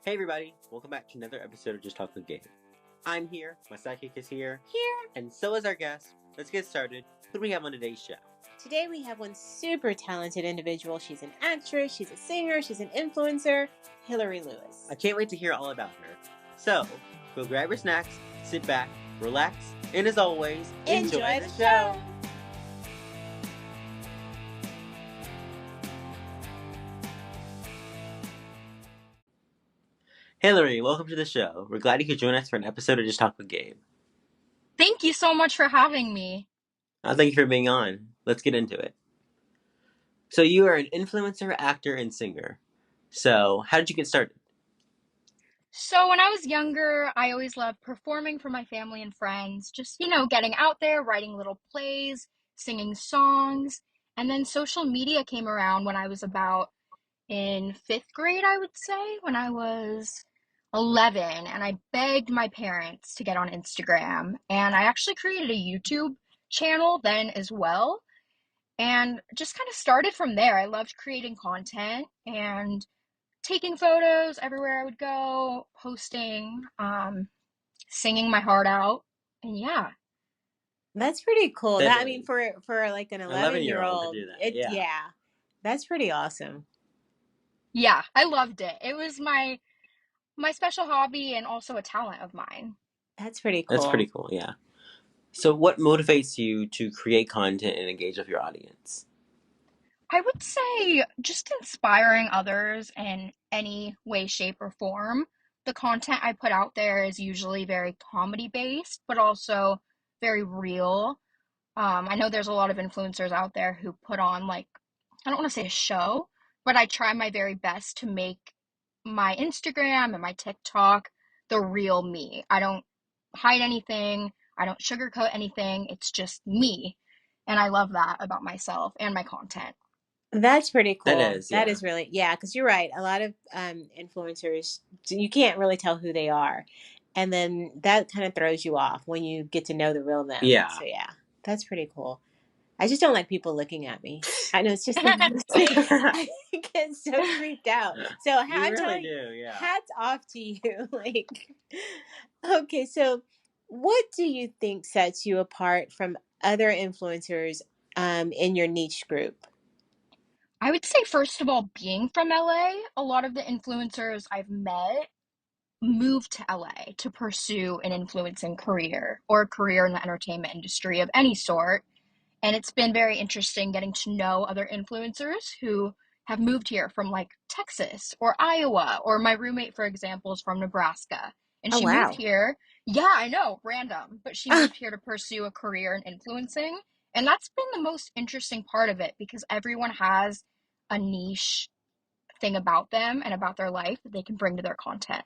Hey everybody, welcome back to another episode of Just Talk with Gabe. I'm here, my sidekick is here, and so is our guest. Let's get started. Who do we have on today's show? Today we have one super talented individual. She's an actress, she's a singer, she's an influencer, Hillary Lewis. I can't wait to hear all about her. So, go grab your snacks, sit back, relax, and as always, enjoy the show! Hillary, welcome to the show. We're glad you could join us for an episode of Just Talk with Gabe. Thank you so much for having me. Thank you for being on. Let's get into it. So you are an influencer, actor, and singer. So how did you get started? So when I was younger, I always loved performing for my family and friends, just, getting out there, writing little plays, singing songs. And then social media came around when I was about in fifth grade, I would say, when I was 11. And I begged my parents to get on Instagram. And I actually created a YouTube channel then as well. And just kind of started from there. I loved creating content and taking photos everywhere I would go, posting, singing my heart out, and yeah. That's pretty cool. That I mean, for like an 11-year-old year-old, to do that, yeah. That's pretty awesome. Yeah, I loved it. It was my special hobby and also a talent of mine. That's pretty cool. That's pretty cool, yeah. So what motivates you to create content and engage with your audience? I would say just inspiring others in any way, shape, or form. The content I put out there is usually very comedy based, but also very real. I know there's a lot of influencers out there who put on, like, I don't want to say a show, but I try my very best to make my Instagram and my TikTok the real me. I don't hide anything. I don't sugarcoat anything. It's just me. And I love that about myself and my content. That's pretty cool. That is really, because you're right. A lot of influencers, you can't really tell who they are. And then that kind of throws you off when you get to know the real them. Yeah. So yeah, that's pretty cool. I just don't like people looking at me. I know it's just I get so creeped out. So I'm telling you, hats off to you. Okay, so what do you think sets you apart from other influencers in your niche group? I would say, first of all, being from LA, a lot of the influencers I've met moved to LA to pursue an influencing career or a career in the entertainment industry of any sort. And it's been very interesting getting to know other influencers who have moved here from like Texas or Iowa, or my roommate, for example, is from Nebraska. And she moved here. Yeah, I know, random, but she moved here to pursue a career in influencing. And that's been the most interesting part of it because everyone has a niche thing about them and about their life that they can bring to their content.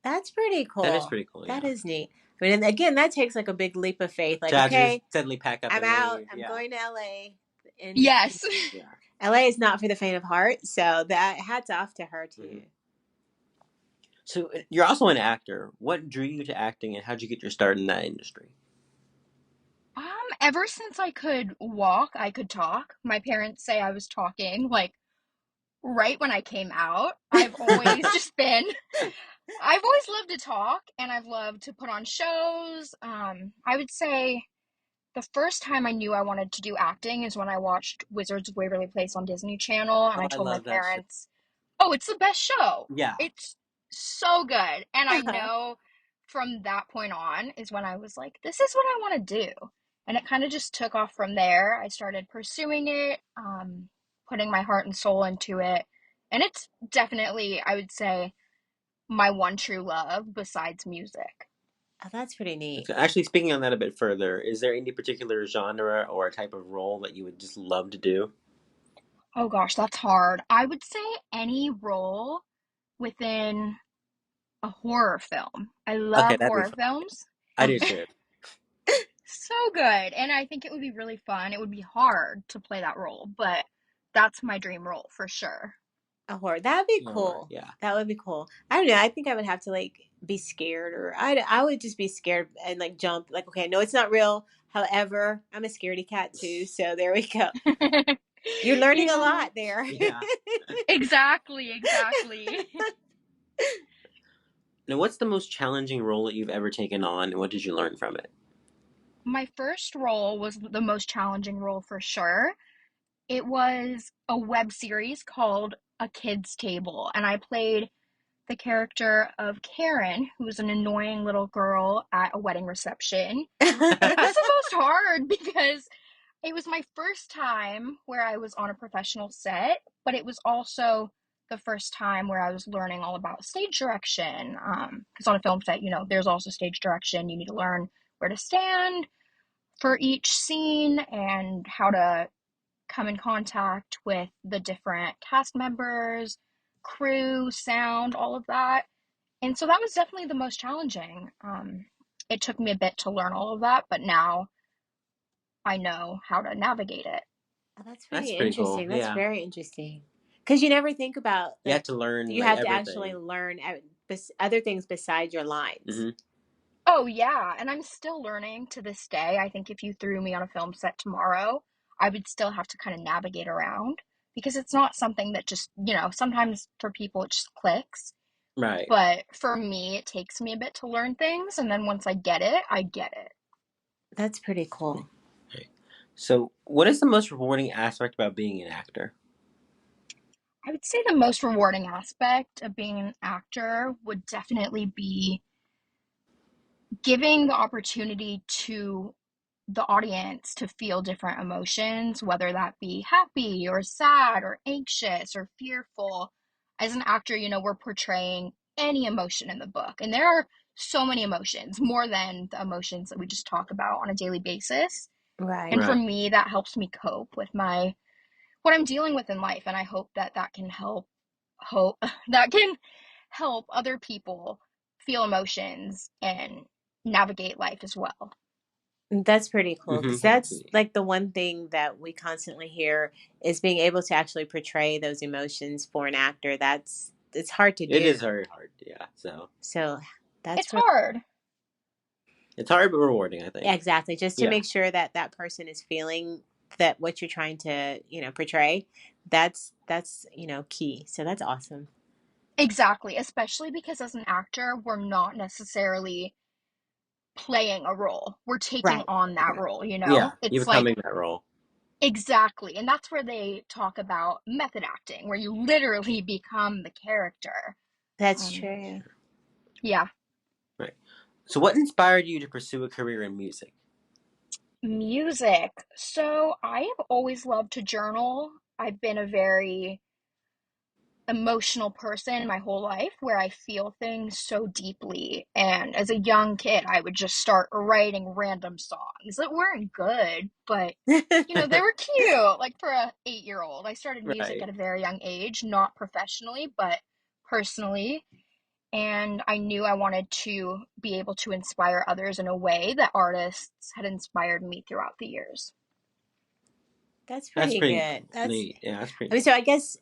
That's pretty cool. That is pretty cool. That is neat. I mean, and again, that takes like a big leap of faith. Like, okay, just suddenly pack up. I'm out. I'm going to LA. And yes. LA is not for the faint of heart. So that hats off to her too. Mm-hmm. So you're also an actor. What drew you to acting, and how'd you get your start in that industry? Ever since I could walk, I could talk. My parents say I was talking like right when I came out. I've always I've always loved to talk, and I've loved to put on shows. I would say the first time I knew I wanted to do acting is when I watched Wizards of Waverly Place on Disney Channel, and I told my parents, "Oh, it's the best show. Yeah, it's so good." And I know from that point on is when I was like, "This is what I want to do," and it kind of just took off from there. I started pursuing it, putting my heart and soul into it, and it's definitely, I would say, my one true love besides music. Oh, that's pretty neat. Actually, speaking on that a bit further, is there any particular genre or a type of role that you would just love to do? Oh gosh, that's hard. I would say any role within a horror film. I love horror films. I do too. So good. And I think it would be really fun. It would be hard to play that role, but that's my dream role for sure. A horror. That'd be cool. Yeah. That would be cool. I don't know. I think I would have to like be scared, or I would just be scared and like jump. Like, okay, I know it's not real. However, I'm a scaredy cat too. So there we go. You're learning a lot there. Yeah. Exactly. Now, what's the most challenging role that you've ever taken on, and what did you learn from it? My first role was the most challenging role for sure. It was a web series called A Kid's Table, and I played the character of Karen, who's an annoying little girl at a wedding reception. And it was the most hard because it was my first time where I was on a professional set, but it was also the first time where I was learning all about stage direction. Because on a film set, there's also stage direction. You need to learn where to stand for each scene and how to come in contact with the different cast members, crew, sound, all of that. And so that was definitely the most challenging. It took me a bit to learn all of that, but now I know how to navigate it. Oh, that's pretty interesting. Cool. That's very interesting. Because you never think about you have to learn. You have to actually learn other things besides your lines. Mm-hmm. Oh, yeah. And I'm still learning to this day. I think if you threw me on a film set tomorrow, I would still have to kind of navigate around because it's not something that just, sometimes for people it just clicks. Right. But for me, it takes me a bit to learn things. And then once I get it, I get it. That's pretty cool. Okay. So, what is the most rewarding aspect about being an actor? I would say the most rewarding aspect of being an actor would definitely be giving the opportunity to the audience to feel different emotions, whether that be happy or sad or anxious or fearful. As an actor, we're portraying any emotion in the book, and there are so many emotions, more than the emotions that we just talk about on a daily basis. Right. And for me, that helps me cope with what I'm dealing with in life, and I hope that can help other people feel emotions and navigate life as well. That's pretty cool because that's like the one thing that we constantly hear is being able to actually portray those emotions for an actor. It's hard to do. It is very hard, yeah. So that's it's hard. It's hard but rewarding, I think. Exactly, just to make sure that person is feeling that what you're trying to portray. That's key. So that's awesome. Exactly, especially because as an actor, we're not necessarily playing a role. We're taking on that role, Yeah, you're becoming that role. Exactly. And that's where they talk about method acting, where you literally become the character. That's true. Yeah. Right. So what inspired you to pursue a career in music? Music. So I have always loved to journal. I've been a very emotional person my whole life where I feel things so deeply. And as a young kid, I would just start writing random songs that weren't good, but they were cute. Like for a 8-year-old, I started music at a very young age, not professionally, but personally. And I knew I wanted to be able to inspire others in a way that artists had inspired me throughout the years. That's pretty good. That's neat. Yeah, that's pretty. I mean, so I guess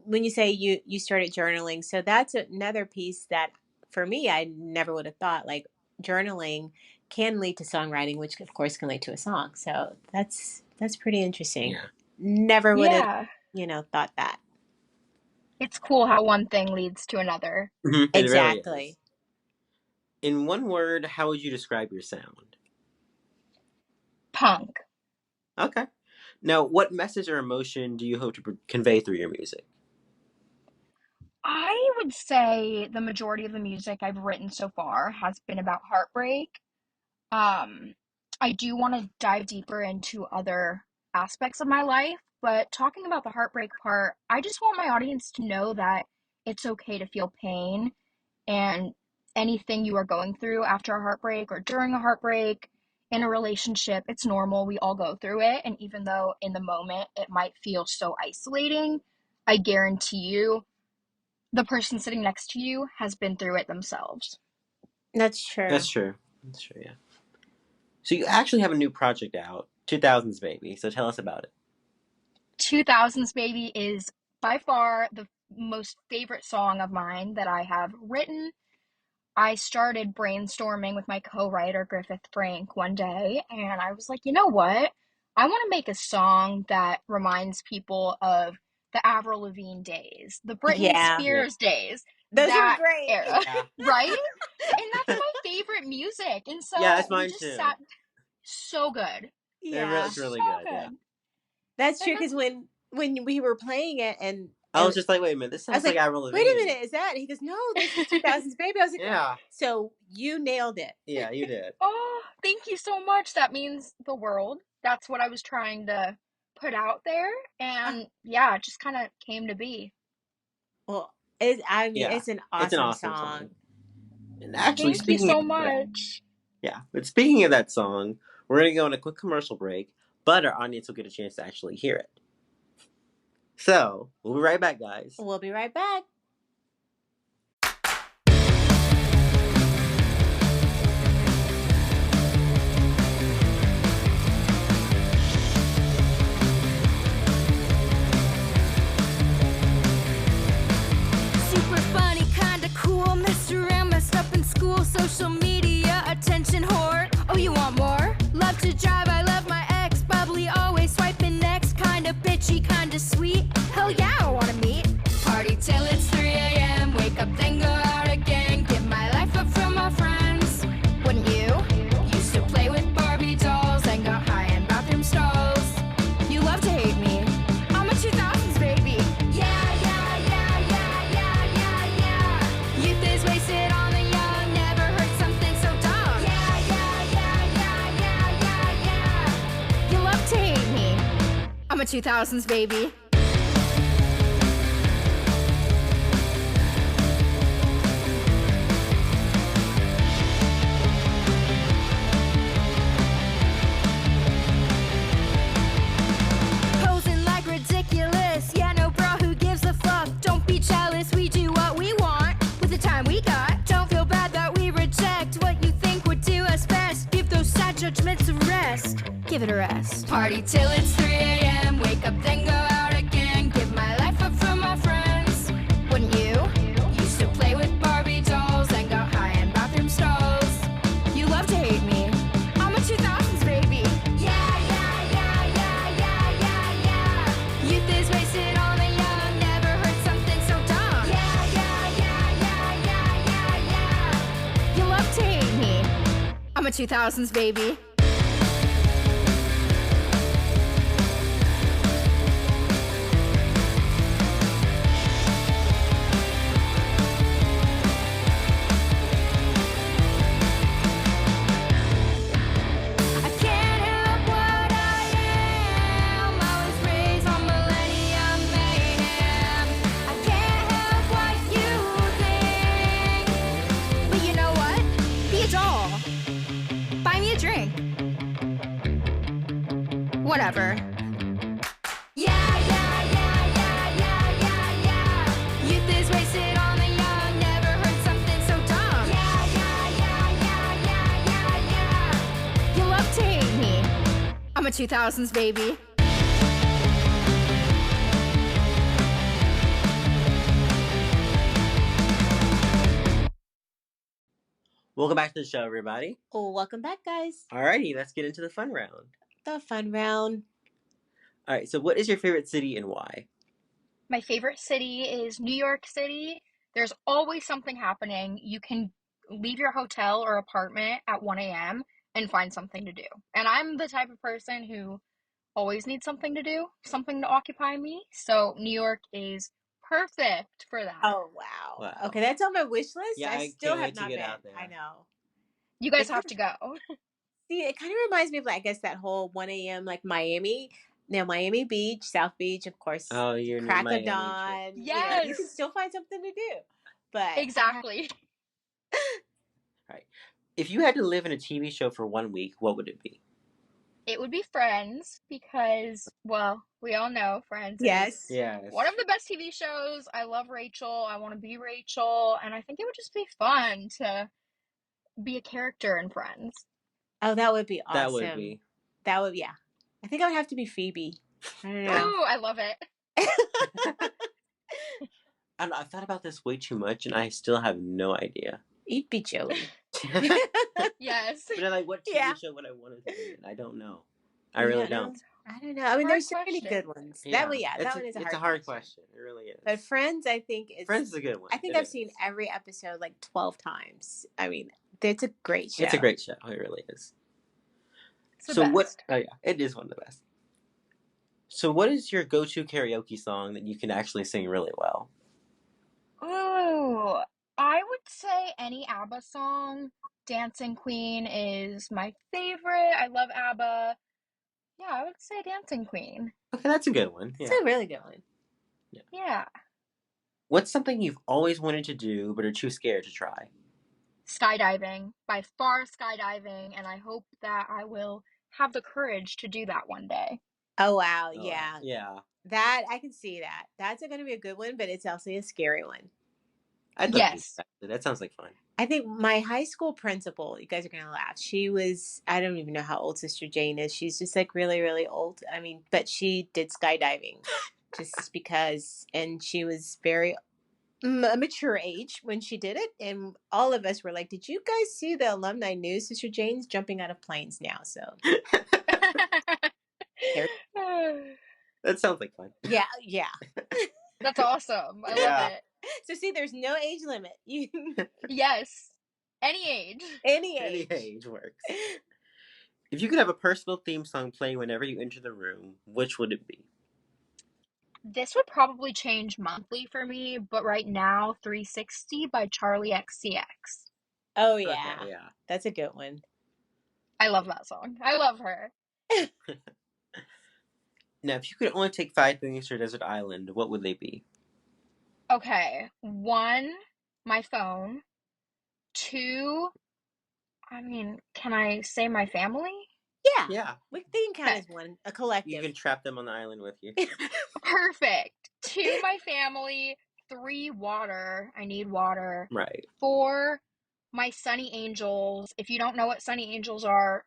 when you say you started journaling, so that's another piece that for me I never would have thought. Like journaling can lead to songwriting, which of course can lead to a song. So that's pretty interesting. Yeah. Never would have thought that. It's cool how one thing leads to another. Mm-hmm. Exactly. Really in one word, how would you describe your sound? Punk. Okay. Now, what message or emotion do you hope to convey through your music? I would say the majority of the music I've written so far has been about heartbreak. I do want to dive deeper into other aspects of my life, but talking about the heartbreak part, I just want my audience to know that it's okay to feel pain and anything you are going through after a heartbreak or during a heartbreak in a relationship, it's normal. We all go through it. And even though in the moment it might feel so isolating, I guarantee you the person sitting next to you has been through it themselves. That's true. That's true, yeah. So you actually have a new project out, 2000s Baby. So tell us about it. 2000s Baby is by far the most favorite song of mine that I have written. I started brainstorming with my co-writer, Griffith Frank, one day, and I was like, you know what? I want to make a song that reminds people of the Avril Lavigne days, the Britney Spears days. Those that were great. era, right? And that's my favorite music. And so that's mine just too. So good. Yeah, it's really so good. Yeah, that's true. Because when we were playing it, and I was just like, wait a minute, this sounds like Avril Lavigne. Wait a minute, is that? And he goes, no, this is 2000s Baby. I was like, yeah. So you nailed it. Yeah, you did. Oh, thank you so much. That means the world. That's what I was trying to put out there, and it just kind of came to be. Well, it's an awesome song. And actually, thank you so much. But speaking of that song, we're going to go on a quick commercial break, but our audience will get a chance to actually hear it. So, we'll be right back, guys. We'll be right back. Super funny, kinda cool, Mr. M messed up in school, social media, attention whore. Oh, you want more? Love to drive, I love my ex, bubbly, always swiping next, kinda bitchy, kinda sweet. Hell yeah, I wanna meet. Party till it's 3 a.m. Wake up, then go out again. Give my life up for my friends. Wouldn't you? Used to play with Barbie dolls and got high in bathroom stalls. You love to hate me. I'm a 2000s baby. Youth is wasted on the young. Never heard something so dumb. You love to hate me. I'm a 2000s baby. Posing like ridiculous. Yeah, no bra, who gives a fuck? Don't be jealous, we do what we want with the time we got. Don't feel bad that we reject what you think would do us best. Give those sad judgments a rest. Give it a rest. Party till it's 3 a.m. Wake up, then go out again. Give my life up for my friends. Wouldn't you? Used to play with Barbie dolls and got high in bathroom stalls. You love to hate me. I'm a 2000s baby. Youth is wasted on the young. Never heard something so dumb. You love to hate me. I'm a 2000s baby. I can't help what I am. I was raised on millennium mayhem. I can't help what you think. But you know what? Be a doll. Buy me a drink. Whatever. Youth is wasted on the young. Never heard something so dumb. You love to hate me. I'm a 2000s baby. Welcome back to the show, everybody. Oh, welcome back, guys. Alrighty, let's get into the fun round. The fun round. Alright, so what is your favorite city and why? My favorite city is New York City. There's always something happening. You can leave your hotel or apartment at 1 a.m. and find something to do. And I'm the type of person who always needs something to do, something to occupy me. So New York is perfect for that. Oh, wow. Okay, that's on my wish list. Yeah, I still can't have wait to not get been. out there. I know. You guys have to go. See, it kind of reminds me of, like, I guess, that whole 1 a.m. like Miami. Now, Miami Beach, South Beach, of course. Oh, you're crack near of dawn. Miami. You Yes. can still find something to do. But Exactly. Right. If you had to live in a TV show for 1 week, what would it be? It would be Friends because, well, we all know Friends Yes. is one of the best TV shows. I love Rachel. I want to be Rachel. And I think it would just be fun to be a character in Friends. Oh, that would be awesome. That would be. That would, yeah. I think I would have to be Phoebe. I don't know. Ooh, I love it. I thought about this way too much, and I still have no idea. You'd be Joey. Yes. But like, what TV show would I want to be in? I don't know. I really don't. I don't know. I mean, there's so many good ones. Yeah. That one is a hard question. It's a hard question. It really is. But Friends, I think Friends is a good one. I think I've seen every episode like 12 times. I mean, it's a great show. It's a great show. It really is. It's the best. Oh yeah, it is one of the best. So what is your go-to karaoke song that you can actually sing really well? Oh, I would say any ABBA song. Dancing Queen is my favorite. I love ABBA. Yeah, I would say Dancing Queen. Okay, that's a good one. Yeah. It's a really good one. Yeah. What's something you've always wanted to do but are too scared to try? Skydiving. By far skydiving, and I hope that I will have the courage to do that one day. Oh, wow. Yeah. Yeah. That, I can see that. That's going to be a good one, but it's also a scary one. Yes. That sounds like fun. I think my high school principal, you guys are going to laugh. She was, I don't even know how old Sister Jane is. She's just like really, really old. I mean, but she did skydiving just because, and she was very a mature age when she did it. And all of us were like, did you guys see the alumni news? Sister Jane's jumping out of planes now. So. That sounds like fun. Yeah. That's awesome. I love it. So see, there's no age limit. Yes. Any age. Any age works. If you could have a personal theme song playing whenever you enter the room, which would it be? This would probably change monthly for me, but right now, 360 by Charlie XCX. Oh, yeah. Okay, yeah. That's a good one. I love that song. I love her. Now, if you could only take 5 things to a desert island, what would they be? Okay. 1, my phone. 2, I mean, can I say my family? Yeah. They can count as one, a collective. You can trap them on the island with you. Perfect. 2, my family. 3, water. I need water. Right. 4, my Sunny Angels. If you don't know what Sunny Angels are,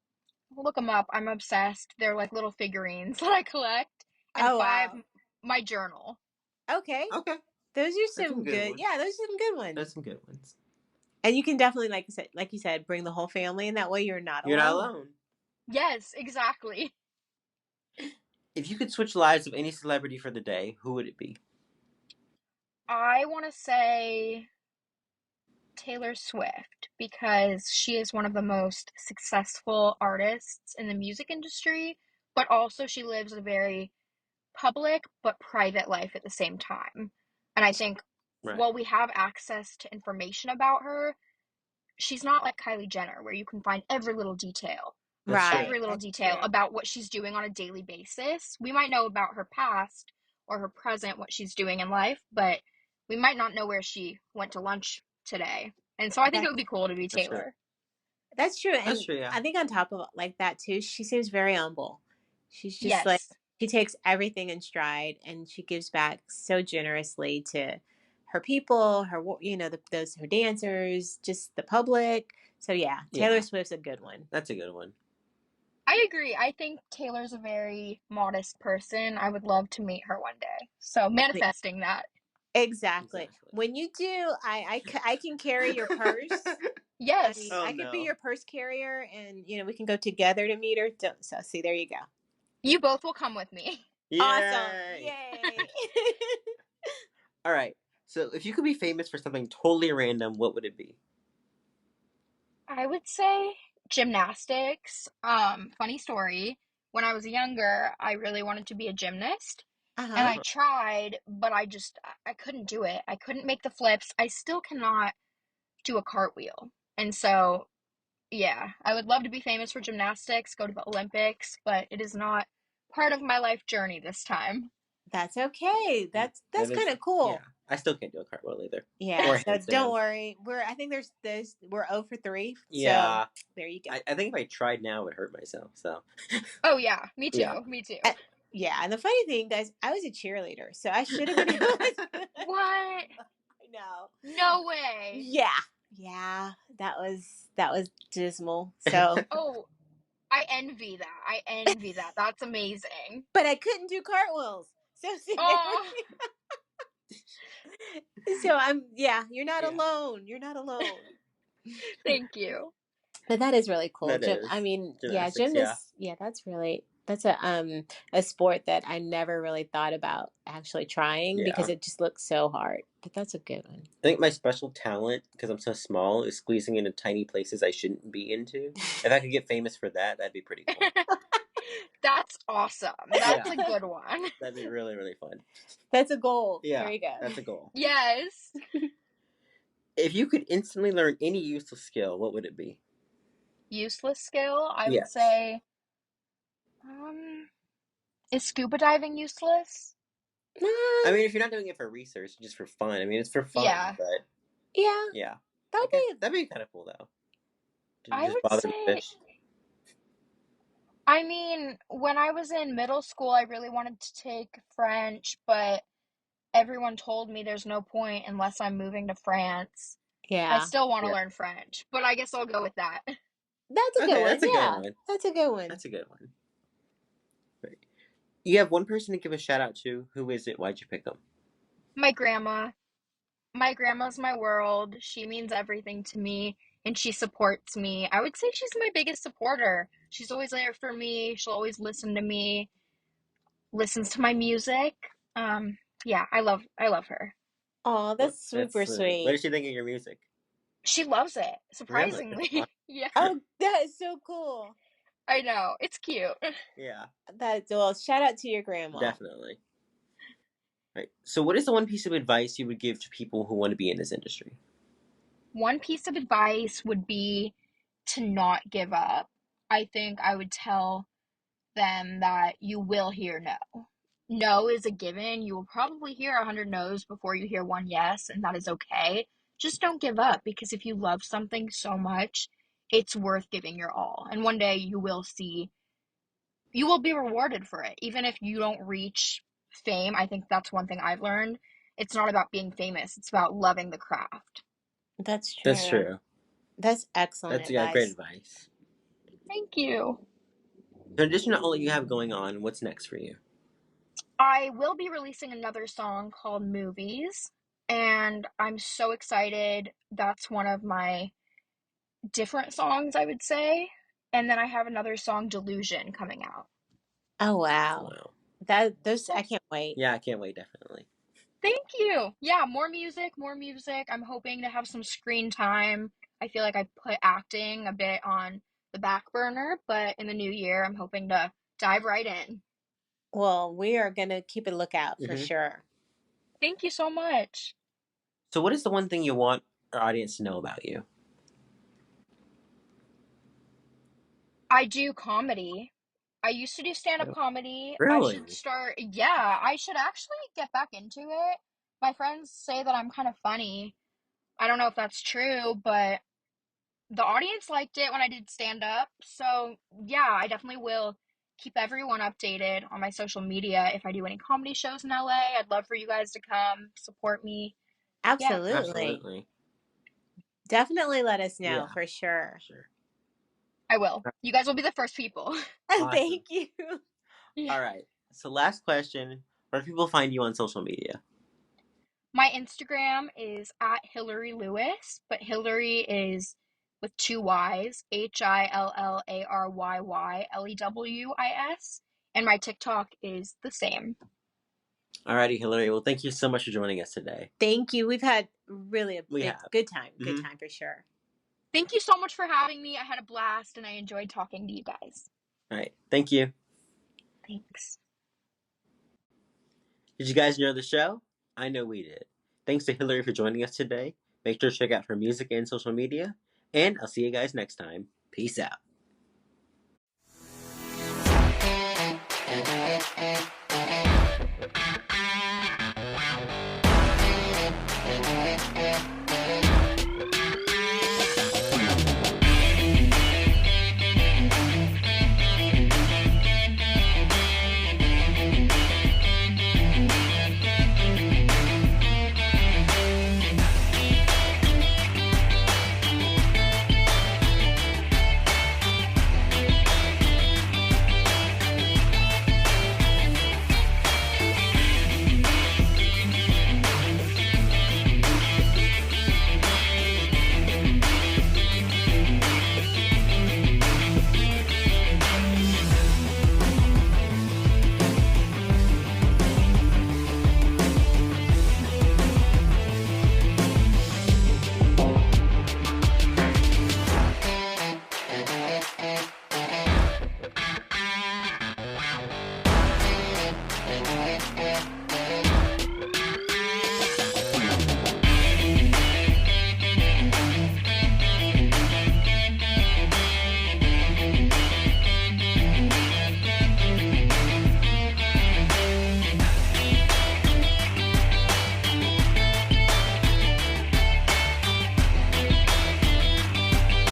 look them up. I'm obsessed. They're like little figurines that I collect. And 5, my journal. Okay. Those are some good. Yeah, those are some good ones. Those are some good ones. And you can definitely, like you said, bring the whole family, and that way you're not alone. Yes, exactly. If you could switch lives of any celebrity for the day, who would it be? I want to say Taylor Swift, because she is one of the most successful artists in the music industry, but also she lives a very public but private life at the same time. And I think while we have access to information about her, she's not like Kylie Jenner, where you can find every little detail. Every little detail about what she's doing on a daily basis. We might know about her past or her present, what she's doing in life, but we might not know where she went to lunch today. And so I think it would be cool to be Taylor. That's true. And I think on top of like that too, she seems very humble. She's just like, she takes everything in stride, and she gives back so generously to her people, her, her dancers, just the public. So Taylor Swift's a good one. That's a good one. I agree. I think Taylor's a very modest person. I would love to meet her one day. So manifesting that. Exactly. When you do, I can carry your purse. Yes. I could be your purse carrier, and we can go together to meet her. So see, there you go. You both will come with me. Yay. Awesome. Yay. All right. So if you could be famous for something totally random, what would it be? I would say gymnastics. Funny story. When I was younger, I really wanted to be a gymnast. And I tried, but I couldn't do it. I couldn't make the flips. I still cannot do a cartwheel. And so, I would love to be famous for gymnastics, go to the Olympics, but it is not part of my life journey this time. That's okay. That's kind of cool. Yeah. I still can't do a cartwheel either. Yeah, so don't worry. We're 0 for 3. Yeah. So there you go. I think if I tried now, it would hurt myself. So. Oh yeah, me too. Yeah. Me too. And the funny thing, guys, I was a cheerleader, so I should have been able to. What? No. No way. Yeah. That was dismal. So. Oh, I envy that. That's amazing. But I couldn't do cartwheels. So. So you're not alone. You're not alone. Thank you. But that is really cool. That is. I mean, gymnastics, gymnasts. Yeah, that's That's a sport that I never really thought about actually trying because it just looks so hard. But that's a good one. I think my special talent, because I'm so small, is squeezing into tiny places I shouldn't be into. If I could get famous for that, that'd be pretty cool. That's awesome. That's a good one. That'd be really, really fun. That's a goal. Yeah, there you go. That's a goal. Yes. If you could instantly learn any useless skill, what would it be? Useless skill? I would say... is scuba diving useless? I mean, if you're not doing it for research, just for fun. I mean, it's for fun, but... Yeah. That'd be kind of cool, though. I would say... I mean, when I was in middle school, I really wanted to take French, but everyone told me there's no point unless I'm moving to France. Yeah. I still want to learn French, but I guess I'll go with that. That's a good one. That's a good one. That's a good one. That's a good one. Right. You have one person to give a shout out to. Who is it? Why'd you pick them? My grandma. My grandma's my world. She means everything to me, and she supports me. I would say she's my biggest supporter. She's always there for me. She'll always listen to me, listens to my music. Yeah, I love her. Oh, that's super sweet. What does she think of your music? She loves it, surprisingly. Really? Yeah. Oh, that is so cool. I know. It's cute. Yeah. Well, shout out to your grandma. Definitely. Right. So what is the one piece of advice you would give to people who want to be in this industry? One piece of advice would be to not give up. I think I would tell them that you will hear no. No is a given. You will probably hear 100 no's before you hear one yes, and that is okay. Just don't give up, because if you love something so much, it's worth giving your all. And one day you will be rewarded for it. Even if you don't reach fame, I think that's one thing I've learned. It's not about being famous. It's about loving the craft. That's true. That's true. That's excellent advice. Great advice. Thank you. In addition to all you have going on, what's next for you? I will be releasing another song called Movies, and I'm so excited. That's one of my different songs, I would say. And then I have another song, Delusion, coming out. Oh, wow. I can't wait. Yeah, I can't wait, definitely. Thank you. Yeah, more music. I'm hoping to have some screen time. I feel like I put acting a bit on the back burner, but in the new year, I'm hoping to dive right in. Well, we are going to keep a lookout for sure. Thank you so much. So what is the one thing you want our audience to know about you? I do comedy. I used to do stand-up comedy. Really? I should actually get back into it. My friends say that I'm kind of funny. I don't know if that's true, but the audience liked it when I did stand-up. So, yeah, I definitely will keep everyone updated on my social media. If I do any comedy shows in LA, I'd love for you guys to come support me. Absolutely. Yeah. Absolutely. Definitely let us know for sure. I will. You guys will be the first people. Awesome. Thank you. Yeah. All right. So last question. Where do people find you on social media? My Instagram is @Hillary Lewis, but Hillary is with 2 Y's, HILLARYYLEWIS, and my TikTok is the same. Alrighty, Hillary. Well, thank you so much for joining us today. Thank you. We've had really a good time. Good time for sure. Thank you so much for having me. I had a blast and I enjoyed talking to you guys. All right. Thank you. Thanks. Did you guys know the show? I know we did. Thanks to Hillary for joining us today. Make sure to check out her music and social media. And I'll see you guys next time. Peace out.